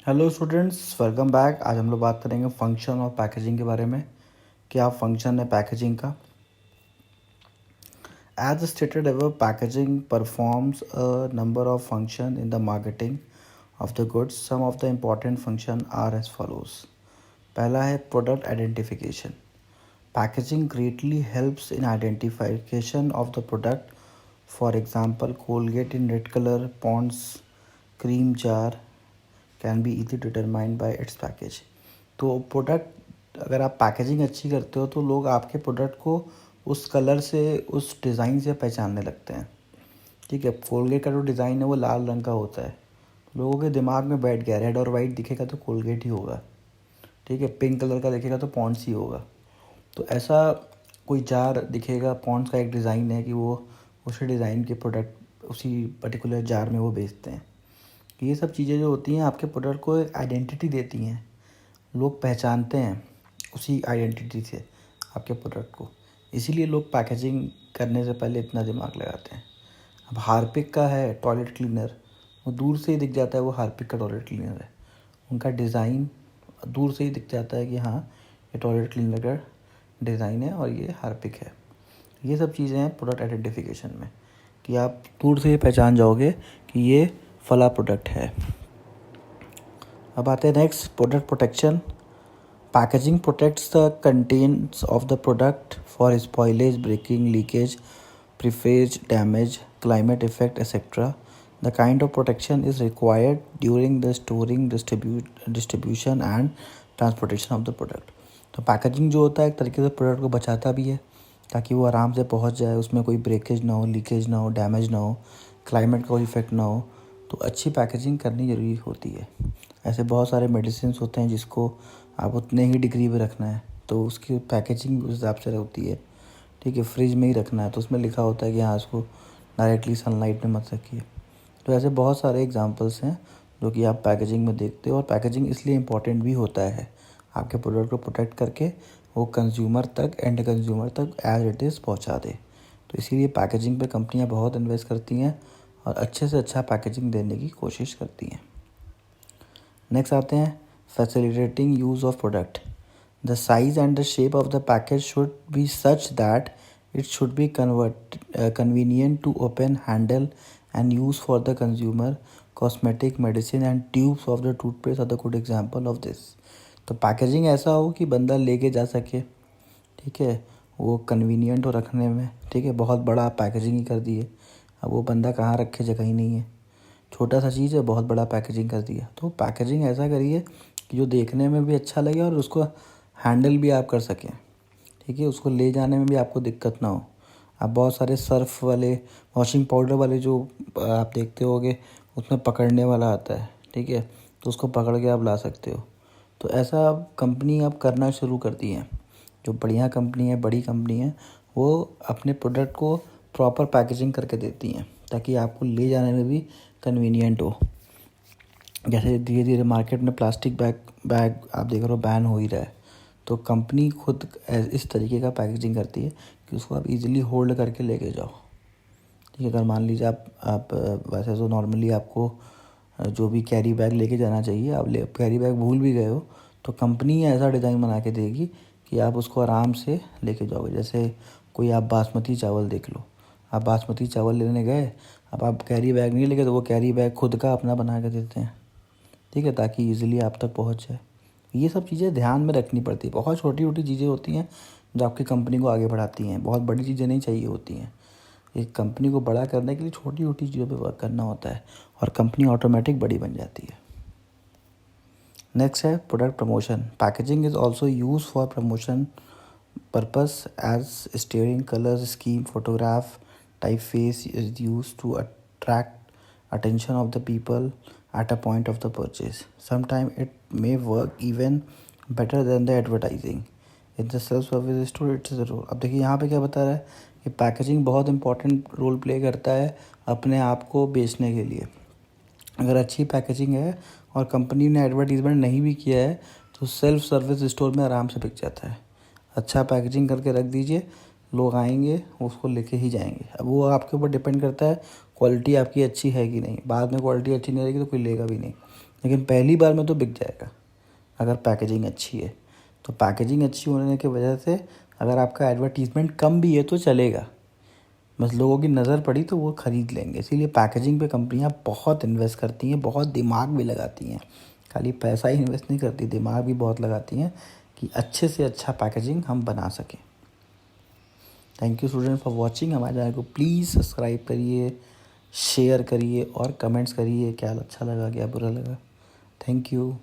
Hello students, welcome back. आज हम लोग बात करेंगे फंक्शन और पैकेजिंग के बारे में। क्या फंक्शन है पैकेजिंग का? As stated ever, packaging performs a number of function in the marketing of the goods. Some of the important function are as follows. पहला है product identification. Packaging greatly helps in identification of the product. For example, Colgate in red colour, Ponds cream jar can be easy determined by its package. तो product, अगर आप packaging अच्छी करते हो तो लोग आपके प्रोडक्ट को उस कलर से, उस डिज़ाइन से पहचानने लगते हैं। ठीक है, कोलगेट का जो डिज़ाइन है वो लाल रंग का होता है, लोगों के दिमाग में बैठ गया। रेड और वाइट दिखेगा तो कोलगेट ही होगा। ठीक है, पिंक कलर का दिखेगा तो पॉन्ड्स ही होगा। तो ऐसा कोई जार दिखेगा, पॉन्ड्स का एक डिज़ाइन है कि वो उसी डिज़ाइन के प्रोडक्ट उसी पर्टिकुलर जार में वो बेचते हैं। ये सब चीज़ें जो होती हैं आपके प्रोडक्ट को एक आइडेंटिटी देती हैं। लोग पहचानते हैं उसी आइडेंटिटी से आपके प्रोडक्ट को। इसीलिए लोग पैकेजिंग करने से पहले इतना दिमाग लगाते हैं। अब हार्पिक का है टॉयलेट क्लीनर, वो दूर से ही दिख जाता है वो हार्पिक का टॉयलेट क्लीनर है। उनका डिज़ाइन दूर से ही दिख जाता है कि हाँ, ये टॉयलेट क्लीनर का डिज़ाइन है और ये हार्पिक है। ये सब चीज़ें हैं प्रोडक्ट आइडेंटिफिकेशन में, कि आप दूर से ही पहचान जाओगे कि ये फला प्रोडक्ट है। अब आते हैं next, product protection. Packaging protects the contents of the product for spoilage, breaking, leakage, pilferage, damage, climate effect etcetera. The kind of protection is required during the storing, distribution and transportation of the product. तो packaging जो होता है एक तरीके से product को बचाता भी है ताकि वो आराम से पहुंच जाए, उसमें कोई ब्रेकेज ना हो, लीकेज ना हो, डैमेज ना हो, क्लाइमेट का कोई इफेक्ट ना हो। तो अच्छी पैकेजिंग करनी ज़रूरी होती है। ऐसे बहुत सारे मेडिसिन होते हैं जिसको आप उतने ही डिग्री पे रखना है तो उसकी पैकेजिंग उस हिसाब से होती है। ठीक है, फ्रिज में ही रखना है तो उसमें लिखा होता है कि हाँ, इसको डायरेक्टली सनलाइट में मत रखिए। तो ऐसे बहुत सारे एग्जांपल्स हैं जो कि आप पैकेजिंग में देखते हो। और पैकेजिंग इसलिए इम्पॉर्टेंट भी होता है आपके प्रोडक्ट को प्रोटेक्ट करके वो कंज्यूमर तक, एंड कंज्यूमर तक एज इट इज़ पहुंचा दे। तो इसीलिए पैकेजिंग पे कंपनियां बहुत इन्वेस्ट करती हैं और अच्छे से अच्छा पैकेजिंग देने की कोशिश करती हैं। नेक्स्ट आते हैं facilitating use of product. The size and the shape of the package should be such that it should be convenient to open, handle and use for the consumer. Cosmetic, medicine and tubes of the toothpaste are the good example of this. तो packaging ऐसा हो कि बंदा लेके जा सके। ठीक है, वो कन्वीनियंट हो रखने में। ठीक है, बहुत बड़ा पैकेजिंग ही कर दिए, अब वो बंदा कहाँ रखे, जगह ही नहीं है। छोटा सा चीज़ है, बहुत बड़ा पैकेजिंग कर दिया। तो पैकेजिंग ऐसा करिए कि जो देखने में भी अच्छा लगे और उसको हैंडल भी आप कर सकें। ठीक है, उसको ले जाने में भी आपको दिक्कत ना हो। आप बहुत सारे सर्फ वाले, वॉशिंग पाउडर वाले जो आप देखते होगे उसमें पकड़ने वाला आता है। ठीक है, तो उसको पकड़ के आप ला सकते हो। तो ऐसा कंपनी अब करना शुरू करती हैं। जो बढ़िया कंपनी है, बड़ी कंपनी है, वो अपने प्रोडक्ट को प्रॉपर पैकेजिंग करके देती हैं ताकि आपको ले जाने में भी कन्वीनियंट हो। जैसे धीरे धीरे मार्केट में प्लास्टिक बैग आप देख रहे हो बैन हो ही रहा है, तो कंपनी खुद इस तरीके का पैकेजिंग करती है कि उसको आप इजीली होल्ड करके लेके जाओ। ठीक है, अगर मान लीजिए आप वैसे तो नॉर्मली आपको जो भी कैरी बैग लेके जाना चाहिए, आप कैरी बैग भूल भी गए हो तो कंपनी ऐसा डिज़ाइन बना के देगी कि आप उसको आराम से लेके जाओगे। जैसे कोई आप बासमती चावल देख लो, आप बासमती चावल लेने गए, अब आप कैरी बैग नहीं लेके तो वो कैरी बैग खुद का अपना बना के देते हैं। ठीक है, ताकि ईज़िली आप तक पहुंच जाए। ये सब चीज़ें ध्यान में रखनी पड़ती है। बहुत छोटी छोटी चीज़ें होती हैं जो आपकी कंपनी को आगे बढ़ाती हैं। बहुत बड़ी चीज़ें नहीं चाहिए होती हैं। एक कंपनी को बड़ा करने के लिए छोटी छोटी चीज़ों पे वर्क करना होता है और कंपनी ऑटोमेटिक बड़ी बन जाती है। नेक्स्ट है product promotion. Packaging is also use for promotion purpose as steering colours scheme photograph typeface is used to attract attention of the people at a point of the purchase. Sometimes it may work even better than the advertising. In the self-service store it's a role. अब देखिए यहाँ पे क्या बता रहा है कि packaging बहुत इंपॉर्टेंट रोल प्ले करता है अपने आप को बेचने के लिए। अगर अच्छी पैकेजिंग है और कंपनी ने एडवर्टीज़मेंट नहीं भी किया है तो सेल्फ सर्विस स्टोर में आराम से बिक जाता है। अच्छा पैकेजिंग करके रख दीजिए, लोग आएंगे उसको लेके ही जाएंगे। अब वो आपके ऊपर डिपेंड करता है क्वालिटी आपकी अच्छी है कि नहीं। बाद में क्वालिटी अच्छी नहीं रहेगी तो कोई लेगा भी नहीं, लेकिन पहली बार में तो बिक जाएगा अगर पैकेजिंग अच्छी है। तो पैकेजिंग अच्छी होने की वजह से अगर आपका एडवर्टीज़मेंट कम भी है तो चलेगा, बस लोगों की नज़र पड़ी तो वो ख़रीद लेंगे। इसीलिए पैकेजिंग पे कंपनियां बहुत इन्वेस्ट करती हैं, बहुत दिमाग भी लगाती हैं। खाली पैसा ही इन्वेस्ट नहीं करती, दिमाग भी बहुत लगाती हैं कि अच्छे से अच्छा पैकेजिंग हम बना सकें। Thank you student for watching. हमारे चैनल को प्लीज़ सब्सक्राइब करिए, शेयर करिए और कमेंट्स करिए क्या अच्छा लगा क्या बुरा लगा। Thank you.